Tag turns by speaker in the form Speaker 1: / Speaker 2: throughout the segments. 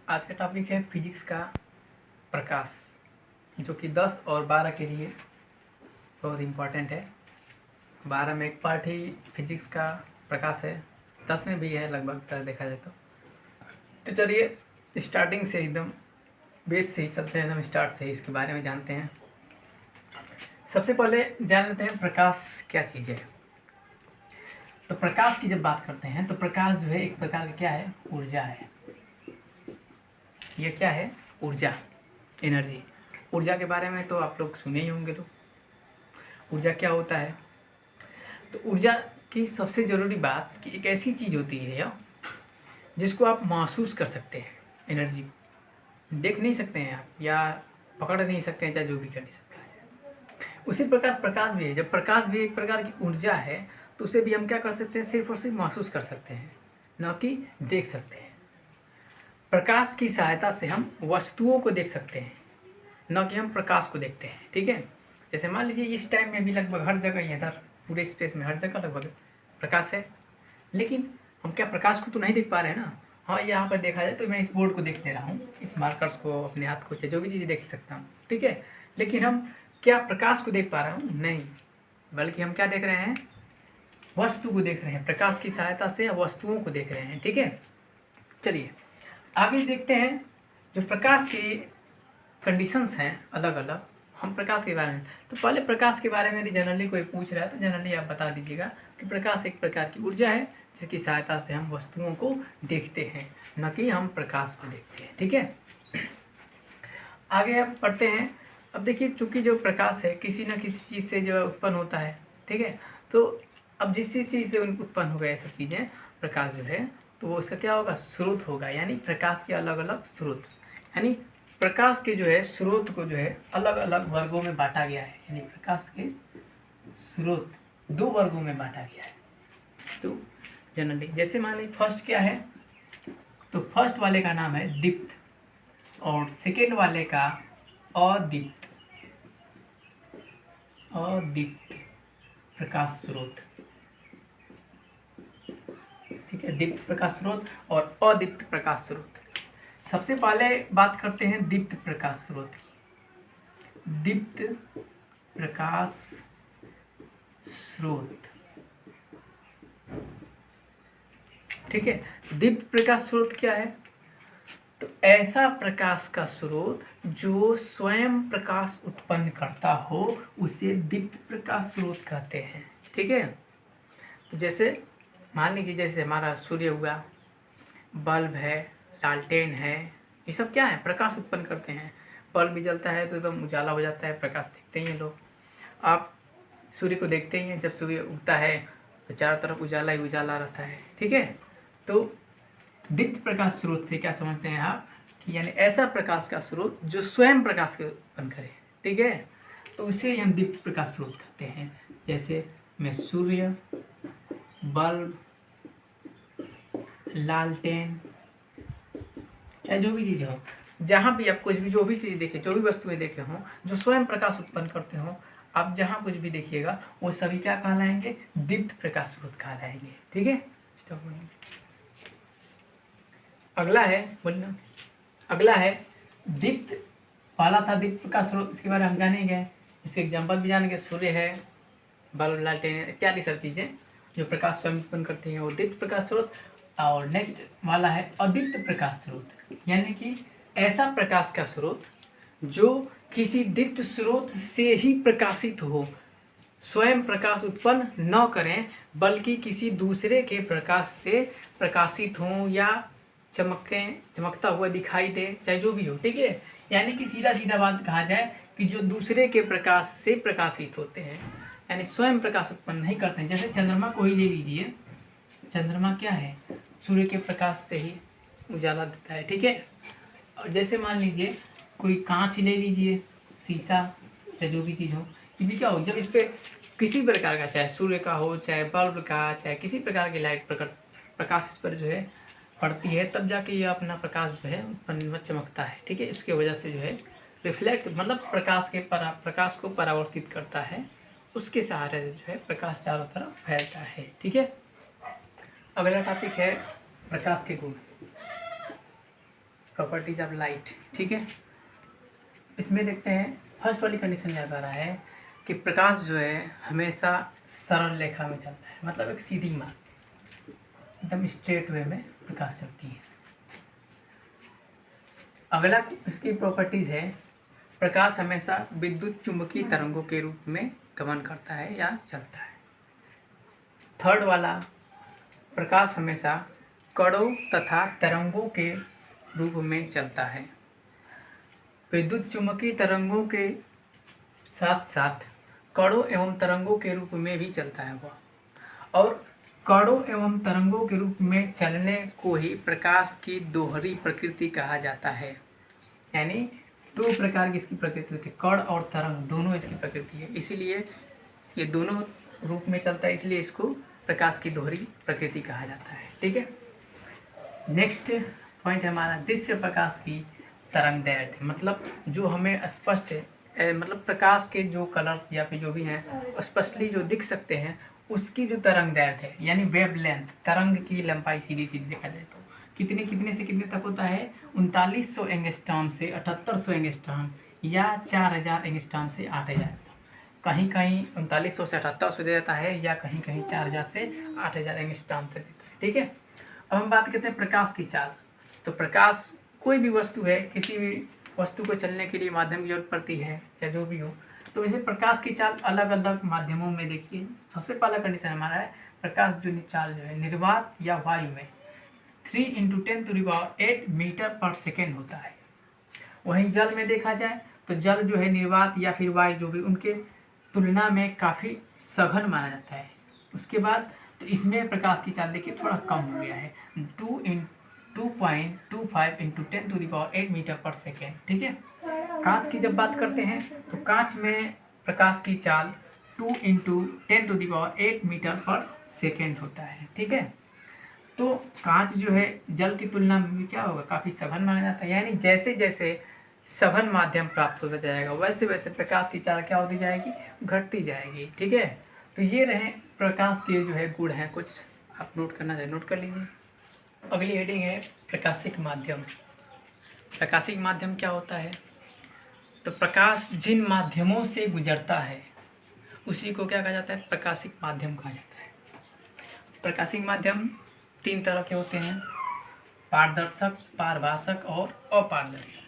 Speaker 1: आज का टॉपिक है फिजिक्स का प्रकाश, जो कि 10 और 12 के लिए बहुत इम्पोर्टेंट है। 12 में एक पार्ट ही फिजिक्स का प्रकाश है, 10 में भी है लगभग देखा जाए तो चलिए स्टार्टिंग से एकदम बेस से ही चलते हैं, एकदम स्टार्ट से ही इसके बारे में जानते हैं। सबसे पहले जान लेते हैं प्रकाश क्या चीज़ है। तो प्रकाश की जब बात करते हैं तो प्रकाश जो है एक प्रकार का क्या है, ऊर्जा है। ये क्या है, ऊर्जा, एनर्जी। ऊर्जा के बारे में तो आप लोग सुने ही होंगे। लोग ऊर्जा क्या होता है, तो ऊर्जा की सबसे ज़रूरी बात कि एक ऐसी चीज़ होती है जिसको आप महसूस कर सकते हैं। एनर्जी को देख नहीं सकते हैं आप, या पकड़ नहीं सकते हैं, चाहे जो भी कर नहीं सकता है। उसी प्रकार प्रकाश भी है। जब प्रकाश भी एक प्रकार की ऊर्जा है तो उसे भी हम क्या कर सकते हैं, सिर्फ और सिर्फ महसूस कर सकते हैं, न कि देख सकते हैं। प्रकाश की सहायता से हम वस्तुओं को देख सकते हैं, न कि हम प्रकाश को देखते हैं। ठीक है, जैसे मान लीजिए इस टाइम में भी लगभग हर जगह, इधर पूरे स्पेस में हर जगह लगभग प्रकाश है, लेकिन हम क्या प्रकाश को तो नहीं देख पा रहे हैं ना। हाँ, यहाँ पर देखा जाए तो मैं इस बोर्ड को देख ले रहा हूँ, इस मार्कर्स को, अपने हाथ को, चाहे जो भी चीज़ देख सकता हूँ। ठीक है, लेकिन हम क्या प्रकाश को देख पा रहे हूँ? नहीं, बल्कि हम क्या देख रहे हैं, वस्तु को देख रहे हैं। प्रकाश की सहायता से वस्तुओं को देख रहे हैं। ठीक है, चलिए आगे देखते हैं। जो प्रकाश की कंडीशंस हैं अलग अलग, हम प्रकाश के बारे में, तो पहले प्रकाश के बारे में यदि जनरली कोई पूछ रहा है तो जनरली आप बता दीजिएगा कि प्रकाश एक प्रकार की ऊर्जा है जिसकी सहायता से हम वस्तुओं को देखते हैं, न कि हम प्रकाश को देखते हैं। ठीक है, आगे अब पढ़ते हैं। अब देखिए, चूंकि जो प्रकाश है किसी न किसी चीज़ से जो उत्पन्न होता है, ठीक है, तो अब जिस चीज़ से उत्पन्न हो गया सब चीज़ें, प्रकाश जो है, तो वो उसका क्या होगा, स्रोत होगा। यानी प्रकाश के अलग अलग स्रोत, यानी प्रकाश के जो है स्रोत को जो है अलग अलग वर्गों में बांटा गया है। यानी प्रकाश के स्रोत 2 वर्गों में बांटा गया है। तो जनरली जैसे मान लीजिए फर्स्ट क्या है, तो फर्स्ट वाले का नाम है दीप्त और सेकेंड वाले का अदीप्त। अदीप्त प्रकाश स्रोत, ठीक है, दीप्त प्रकाश स्रोत और अदीप्त प्रकाश स्रोत। सबसे पहले बात करते हैं दीप्त प्रकाश स्रोत की। दीप्त प्रकाश स्रोत, ठीक है। दीप्त प्रकाश स्रोत क्या है, तो ऐसा प्रकाश का स्रोत जो स्वयं प्रकाश उत्पन्न करता हो उसे दीप्त प्रकाश स्रोत कहते हैं। ठीक है, तो जैसे मान लीजिए जैसे हमारा सूर्य हुआ, बल्ब है, लालटेन है, ये सब क्या है, प्रकाश उत्पन्न करते हैं। बल्ब भी जलता है तो एकदम उजाला हो जाता है, प्रकाश देखते ही हैं लोग। आप सूर्य को देखते ही हैं, जब सूर्य उगता है तो चारों तरफ उजाला ही उजाला रहता है। ठीक है, तो दीप्त प्रकाश स्रोत से क्या समझते हैं आप, कि यानी ऐसा प्रकाश का स्रोत जो स्वयं प्रकाश को उत्पन्न करे। ठीक है, तो उसे हम दीप्त प्रकाश स्रोत कहते हैं। जैसे में सूर्य, बल्ब, लालटेन, चाहे जो भी चीज़ हो, जहाँ भी आप कुछ भी जो भी चीज़ देखें, जो भी वस्तुएं देखे हों जो स्वयं प्रकाश उत्पन्न करते हों, आप जहाँ कुछ भी देखिएगा वो सभी क्या कहलाएंगे, दीप्त प्रकाश स्रोत कहलाएंगे। ठीक है, स्टॉप बोलिए। अगला है, बोलना, अगला है दीप्त। पहला था दीप्त प्रकाश स्रोत, इसके बारे में हम जाने गए, इसके एग्जाम्पल भी जानेंगे। सूर्य है, बल्ब, लालटेन इत्यादि सब चीज़ें जो प्रकाश स्वयं उत्पन्न करती हैं वो दीप्त प्रकाश स्रोत। और नेक्स्ट वाला है अदीप्त प्रकाश स्रोत, यानी कि ऐसा प्रकाश का स्रोत जो किसी दीप्त स्रोत से ही प्रकाशित हो, स्वयं प्रकाश उत्पन्न न करें बल्कि किसी दूसरे के प्रकाश से प्रकाशित हों या चमकता हुआ दिखाई दे, चाहे जो भी हो। ठीक है, यानी कि सीधा सीधा बात कहा जाए कि जो दूसरे के प्रकाश से प्रकाशित होते हैं, यानी स्वयं प्रकाश उत्पन्न नहीं करते हैं। जैसे चंद्रमा को ही ले लीजिए, चंद्रमा क्या है, सूर्य के प्रकाश से ही उजाला देता है। ठीक है, और जैसे मान लीजिए कोई कांच ले लीजिए, शीशा, चाहे जो भी चीज़ हो, ये भी क्या हो, जब इस पर किसी प्रकार का, चाहे सूर्य का हो, चाहे बल्ब का, चाहे किसी प्रकार की लाइट प्रकाश इस पर जो है पड़ती है, तब जाके ये अपना प्रकाश जो है उत्पन्न चमकता है। ठीक है, इसके वजह से जो है रिफ्लेक्ट, मतलब प्रकाश को परावर्तित करता है, उसके सहारे से जो है प्रकाश चारों तरफ फैलता है। ठीक है, अगला टॉपिक है प्रकाश के गुण। Properties of light. ठीक है, इसमें देखते हैं फर्स्ट वाली कंडीशन क्या कह रहा है कि प्रकाश जो है हमेशा सरल रेखा में चलता है, मतलब एक सीधी मार्ग, एकदम स्ट्रेट वे में प्रकाश चलती है। अगला इसकी प्रॉपर्टीज है प्रकाश हमेशा विद्युत चुंबकीय तरंगों के रूप में गमन करता है या चलता है। थर्ड वाला प्रकाश हमेशा कणों तथा तरंगों के रूप में चलता है। विद्युत चुंबकीय तरंगों के साथ साथ कणों एवं तरंगों के रूप में भी चलता है वह, और कणों एवं तरंगों के रूप में चलने को ही प्रकाश की दोहरी प्रकृति कहा जाता है। यानी दो प्रकार की इसकी प्रकृति होती है, कण और तरंग दोनों इसकी प्रकृति है, इसीलिए ये दोनों रूप में चलता है, इसलिए इसको प्रकाश की दोहरी प्रकृति कहा जाता है। ठीक है, नेक्स्ट पॉइंट है हमारा दृश्य प्रकाश की तरंगदैर्घ्य, मतलब जो हमें स्पष्ट मतलब प्रकाश के जो कलर्स या फिर जो भी हैं स्पष्टली जो दिख सकते हैं उसकी जो तरंगदैर्घ्य है, यानी वेवलेंथ, तरंग की लंबाई सीधी सीधी देखा जाए तो कितने से कितने तक होता है, 3900 एंगस्ट्रॉम से 7800 एंगस्ट्रॉम या 4000 एंगस्ट्रॉम से 8000। कहीं कहीं 3900 से 7800 दे देता है या कहीं कहीं 4000 से 8000 एंगस्ट्रॉम तक देता है। ठीक है, अब हम बात करते हैं प्रकाश की चाल। तो प्रकाश कोई भी वस्तु है, किसी भी वस्तु को चलने के लिए माध्यम की जरूरत पड़ती है, चाहे जो भी हो, तो वैसे प्रकाश की चाल अलग अलग माध्यमों में देखिए। सबसे पहला कंडीशन हमारा है प्रकाश जो चाल जो है निर्वात या वायु में 3 × 10⁸ मीटर पर सेकेंड होता है। वहीं जल में देखा जाए तो जल जो है निर्वात या फिर वायु जो भी उनके तुलना में काफ़ी सघन माना जाता है। उसके बाद तो इसमें प्रकाश की चाल देखिए थोड़ा कम हो गया है, 2.25 × 10⁸ मीटर पर सेकेंड। ठीक है, कांच की जब बात करते हैं तो कांच में प्रकाश की चाल 2 × 10⁸ मीटर पर सेकेंड होता है। ठीक है, तो कांच जो है जल की तुलना में भी क्या होगा, काफ़ी सघन माना जाता है। यानी जैसे जैसे सघन माध्यम प्राप्त होता जाएगा वैसे वैसे प्रकाश की चाल क्या होती जाएगी, घटती जाएगी। ठीक है, तो ये रहे प्रकाश के जो है गुण हैं, कुछ आप नोट करना चाहिए, नोट कर लीजिए। अगली हेडिंग है प्रकाशिक माध्यम। प्रकाशिक माध्यम क्या होता है, तो प्रकाश जिन माध्यमों से गुजरता है उसी को क्या कहा जाता है, प्रकाशिक माध्यम कहा जाता है। प्रकाशिक माध्यम 3 तरह के होते हैं, पारदर्शक, पारभाषक और अपारदर्शक।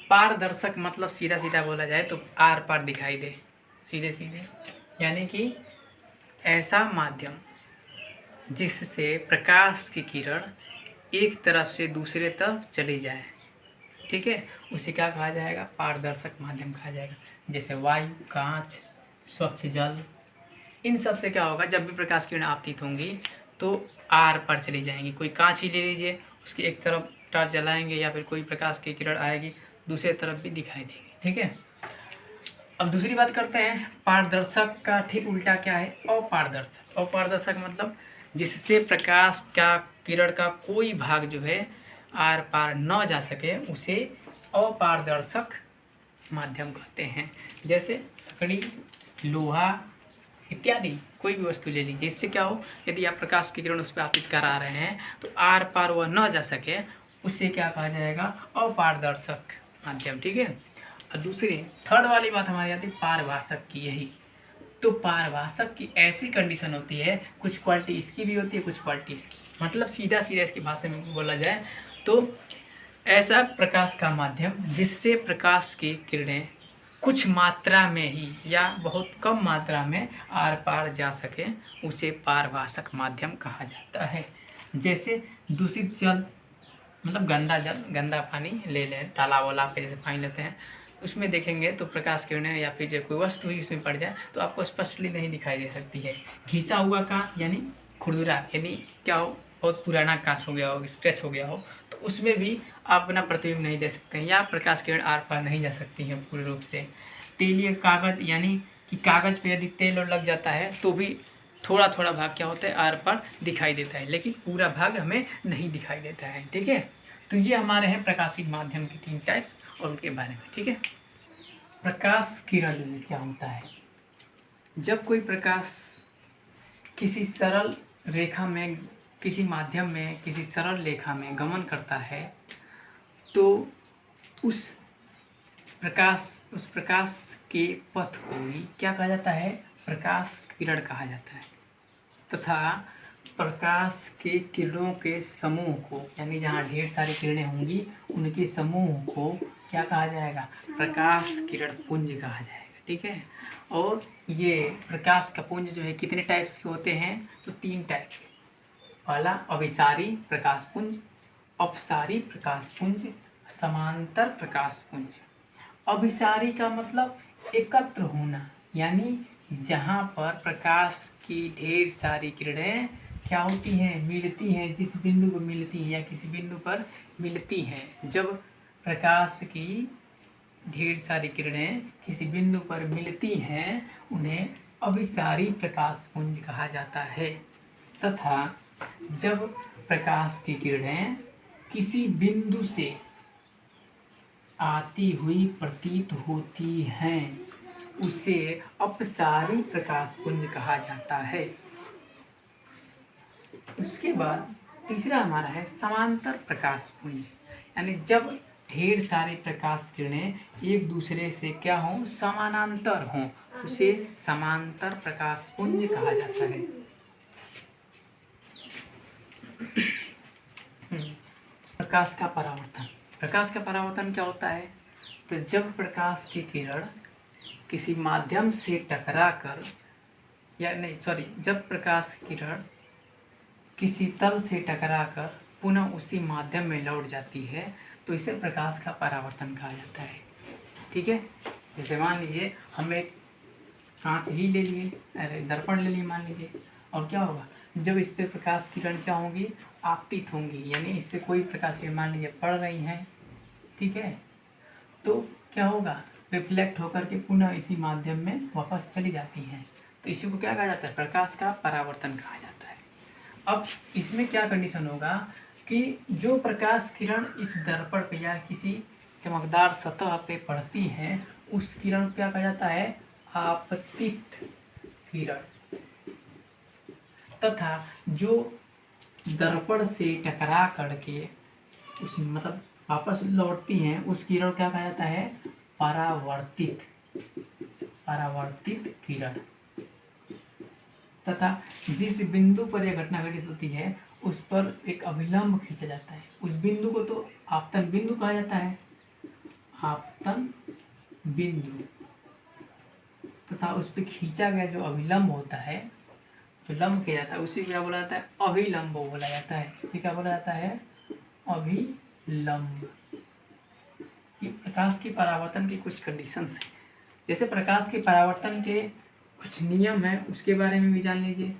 Speaker 1: पारदर्शक मतलब सीधा सीधा बोला जाए तो आर पार दिखाई दे, सीधे सीधे, यानी कि ऐसा माध्यम जिससे प्रकाश की किरण एक तरफ से दूसरे तरफ चली जाए। ठीक है, उसे क्या कहा जाएगा, पारदर्शक माध्यम कहा जाएगा। जैसे वायु, कांच, स्वच्छ जल, इन सब से क्या होगा, जब भी प्रकाश किरण आपतित होंगी तो आर पर चली जाएंगी। कोई कांच ही ले लीजिए, उसकी एक तरफ टॉर्च जलाएंगे या फिर कोई प्रकाश की किरण आएगी दूसरे तरफ भी दिखाई देगी। ठीक है, अब दूसरी बात करते हैं पारदर्शक का ठीक उल्टा क्या है, अपारदर्शक। अपारदर्शक मतलब जिससे प्रकाश का किरण का कोई भाग जो है आर पार न जा सके उसे अपारदर्शक माध्यम कहते हैं। जैसे लकड़ी, लोहा इत्यादि कोई भी वस्तु ले लीजिए, इससे क्या हो, यदि आप प्रकाश की किरण उस पर आपतित करा रहे हैं तो आर पार वह न जा सके उसे क्या कहा जाएगा, अपारदर्शक माध्यम। ठीक है, और दूसरी थर्ड वाली बात हमारी आती है पारभाषक की। यही तो पारभाषक की ऐसी कंडीशन होती है, कुछ क्वालिटी इसकी भी होती है कुछ क्वालिटी इसकी, मतलब सीधा सीधा इसकी भाषा में बोला जाए तो ऐसा प्रकाश का माध्यम जिससे प्रकाश की किरणें कुछ मात्रा में ही या बहुत कम मात्रा में आर पार जा सके उसे पारभाषक माध्यम कहा जाता है। जैसे दूषित जल मतलब गंदा जल, गंदा पानी ले लें, तालाब वालाब पे जैसे पानी लेते हैं उसमें देखेंगे तो प्रकाश किरणें या फिर जो कोई वस्तु ही उसमें पड़ जाए तो आपको स्पष्टली नहीं दिखाई दे सकती है। घिसा हुआ कांच यानी खुरदुरा, यानी क्या हो, बहुत पुराना कांच हो गया हो, स्क्रैच हो गया हो, तो उसमें भी आप अपना प्रतिबिंब नहीं दे सकते हैं या प्रकाश किरण आर पार नहीं जा सकती है पूर्ण रूप से। तेलीय कागज यानी कि कागज़ पे यदि तेल और लग जाता है तो भी थोड़ा थोड़ा भाग क्या होता है, आर पार दिखाई देता है, लेकिन पूरा भाग हमें नहीं दिखाई देता है। ठीक है, तो ये हमारे हैं प्रकाशिक माध्यम के 3 टाइप्स और उनके बारे में। ठीक है, प्रकाश किरण क्या होता है, जब कोई प्रकाश किसी सरल रेखा में, किसी माध्यम में, किसी सरल रेखा में गमन करता है तो उस प्रकाश के पथ को ही क्या कहा जाता है, प्रकाश किरण कहा जाता है। तथा प्रकाश के किरणों के समूह को, यानी जहाँ ढेर सारी किरणें होंगी उनके समूह को क्या कहा जाएगा, प्रकाश किरण पुंज कहा जाएगा। ठीक है। और ये प्रकाश का पुंज जो है कितने टाइप्स के होते हैं, तो 3 टाइप के। पहला अभिसारी प्रकाश पुंज, अपसारी प्रकाश पुंज, समांतर प्रकाश पुंज। अभिसारी का मतलब एकत्र होना, यानी जहाँ पर प्रकाश की ढेर सारी किरणें क्या होती हैं, मिलती हैं, जिस बिंदु पर मिलती हैं या किसी बिंदु पर मिलती हैं। जब प्रकाश की ढेर सारी किरणें किसी बिंदु पर मिलती हैं उन्हें अभिसारी प्रकाश पुंज कहा जाता है। तथा जब प्रकाश की किरणें किसी बिंदु से आती हुई प्रतीत होती हैं उसे अपसारी प्रकाश पुंज कहा जाता है। उसके बाद तीसरा हमारा है समांतर प्रकाश पुंज, यानी जब ढेर सारे प्रकाश किरणें एक दूसरे से क्या हों, समानांतर हों, उसे समांतर प्रकाश पुंज कहा जाता है। प्रकाश का परावर्तन। प्रकाश का परावर्तन क्या होता है, तो जब प्रकाश की किरण किसी माध्यम से टकराकर, जब प्रकाश की किरण किसी तल से टकराकर पुनः उसी माध्यम में लौट जाती है तो इसे प्रकाश का परावर्तन कहा जाता है। ठीक है। जैसे मान लीजिए हम एक कांच ही ले लिए, अरे दर्पण ले लिए मान लीजिए, और क्या होगा, जब इस पर प्रकाश किरण क्या होंगी, आपतित होंगी, यानी इस पर कोई प्रकाश किरण मान लीजिए पड़ रही हैं, ठीक है, तो क्या होगा, रिफ्लेक्ट होकर के पुनः इसी माध्यम में वापस चली जाती हैं। तो इसी को क्या कहा जाता है, प्रकाश का परावर्तन कहा जाता है। अब इसमें क्या कंडीशन होगा कि जो प्रकाश किरण इस दर्पण पे या किसी चमकदार सतह पे पड़ती है उस किरण को क्या कहा जाता है, आपतित किरण। तथा जो दर्पण से टकरा करके उस मतलब वापस लौटती हैं उस किरण को क्या कहा जाता है, परावर्तित किरण। तथा जिस बिंदु पर यह घटना घटित होती है उस पर एक अभिलंब खींचा जाता है, उस बिंदु को तो आपतन बिंदु कहा जाता है, आपतन बिंदु। तथा उस पर खींचा गया जो अभिलंब होता है, जो लंब किया जाता है, उसी को क्या बोला जाता है, अभिलंब बोला जाता है। इसे क्या बोला जाता है, अभिलंब। ये प्रकाश के परावर्तन की कुछ कंडीशंस हैं। जैसे प्रकाश के परावर्तन के कुछ नियम हैं, उसके बारे में भी जान लीजिए।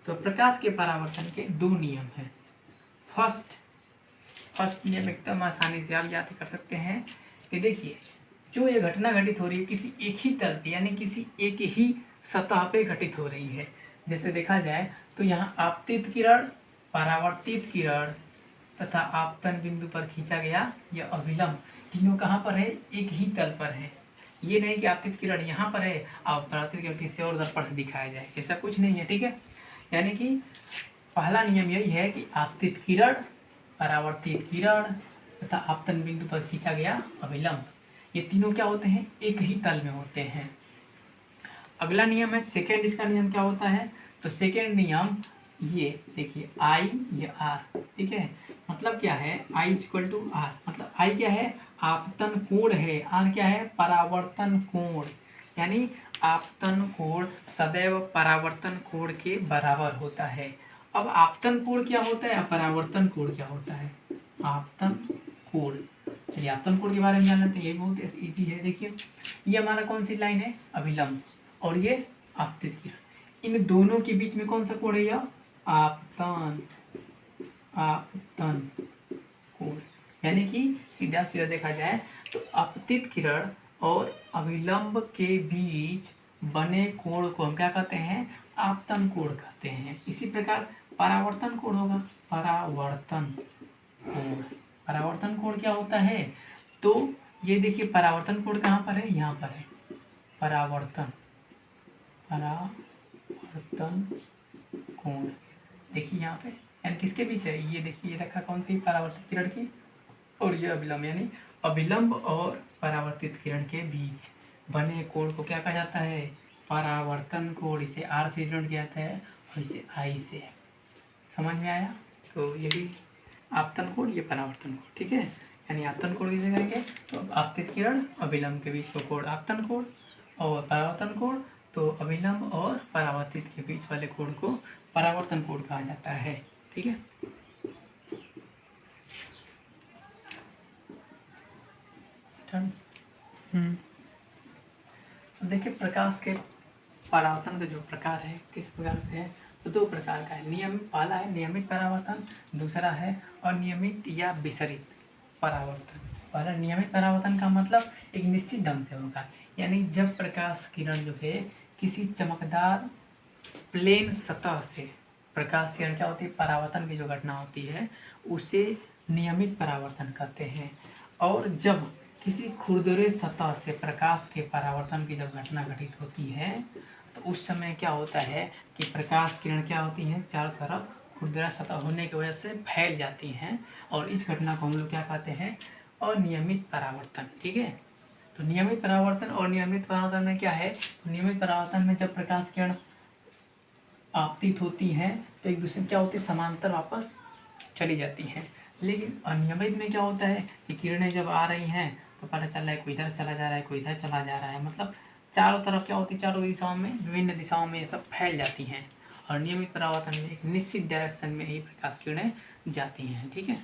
Speaker 1: तो प्रकाश के परावर्तन के 2 नियम हैं। फर्स्ट नियम एकदम आसानी से आप याद कर सकते हैं कि देखिए, जो ये घटना घटित हो रही है किसी एक ही तल पे, यानी किसी एक ही सतह पे घटित हो रही है। जैसे देखा जाए तो यहाँ आपतित किरण, परावर्तित किरण तथा आपतन बिंदु पर खींचा गया यह अभिलंब, तीनों कहाँ पर है, एक ही तल पर है। ये नहीं कि आपतित किरण यहाँ पर है और परावर्तित किरण किसी और दर्पण से दिखाया जाए, ऐसा कुछ नहीं है। ठीक है। यानी कि पहला नियम यही है कि आपतित किरण, परावर्तित किरण तथा आपतन बिंदु पर खींचा गया अभिलंब, ये तीनों क्या होते हैं, एक ही तल में होते हैं। अगला नियम है सेकेंड। इसका नियम क्या होता है, तो सेकेंड नियम ये देखिए, आई ये आर, ठीक है, मतलब क्या है, I इक्वल टू आर, मतलब I क्या है, आपतन कोण है, आर क्या है, परावर्तन कोण, यानी आपतन कोण सदैव परावर्तन कोण के बराबर होता है। अब आपतन कोण क्या होता है, परावर्तन कोण क्या होता है, आपतन कोण। चलिए आपतन कोण के बारे में जान लेते हैं, ये बहुत इजी है। देखिए ये हमारा कौन सी लाइन है, अभिलंब, और ये आपतित किरण, इन दोनों के बीच में कौन सा कोण है, यह आपतन कोण। यानी कि सीधा सीधा देखा जाए तो आपतित किरण और अभिलंब के बीच बने कोण को हम क्या कहते हैं, आपतन कोण कहते हैं। इसी प्रकार परावर्तन कोण होगा, परावर्तन कोण। परावर्तन कोण क्या होता है, तो ये देखिए परावर्तन कोण कहाँ पर है, यहाँ पर है, परावर्तन कोण। देखिए यहाँ पे, यानी किसके बीच है, ये देखिए ये रखा कौन सी, परावर्तित किरण की और ये अभिलंब, यानी अभिलंब और परावर्तित किरण के बीच बने कोण को क्या कहा जाता है? परावर्तन कोण। इसे आर से डिनोट किया जाता है और इसे आई से। समझ में आया? तो ये भी आपतन कोण, ये परावर्तन कोण, ठीक है। यानी आपतन कोण किसे करेंगे? तो आपतित किरण अभिलंब के बीच को कोण आपतन कोण, और परावर्तन कोण तो अभिलंब और परावर्तित के बीच वाले कोण को परावर्तन कोण कहा जाता है, ठीक है। देखिए प्रकाश के परावर्तन का जो प्रकार है किस प्रकार से है? तो दो प्रकार का है। नियमित, पहला है नियमित परावर्तन, दूसरा है अनियमित या विसरित परावर्तन। पहला नियमित परावर्तन का मतलब एक निश्चित ढंग से होगा, यानी जब प्रकाश किरण जो है किसी चमकदार प्लेन सतह से, प्रकाश किरण क्या होती है? परावर्तन की जो घटना होती है उसे नियमित परावर्तन कहते हैं। और जब किसी खुरदरे सतह से प्रकाश के परावर्तन की जब घटना घटित होती है तो उस समय क्या होता है कि प्रकाश किरण क्या होती हैं? चारों तरफ खुरदरा सतह होने की वजह से फैल जाती हैं, और इस घटना को हम लोग क्या कहते हैं? अनियमित परावर्तन, ठीक है। तो नियमित परावर्तन और नियमित परावर्तन में क्या है? तो नियमित परावर्तन में जब प्रकाश किरण आपतित होती हैं तो एक दूसरे क्या होती है? समांतर वापस चली जाती हैं। लेकिन अनियमित में क्या होता है कि किरणें जब आ रही हैं तो पता चल रहा है कोई इधर चला जा रहा है, कोई इधर चला जा रहा है, मतलब चारों तरफ क्या होती है? चारों दिशाओं में, विभिन्न दिशाओं में ये सब फैल जाती हैं। और नियमित परावर्तन में एक निश्चित डायरेक्शन में ही प्रकाश किरणें जाती हैं, ठीक है।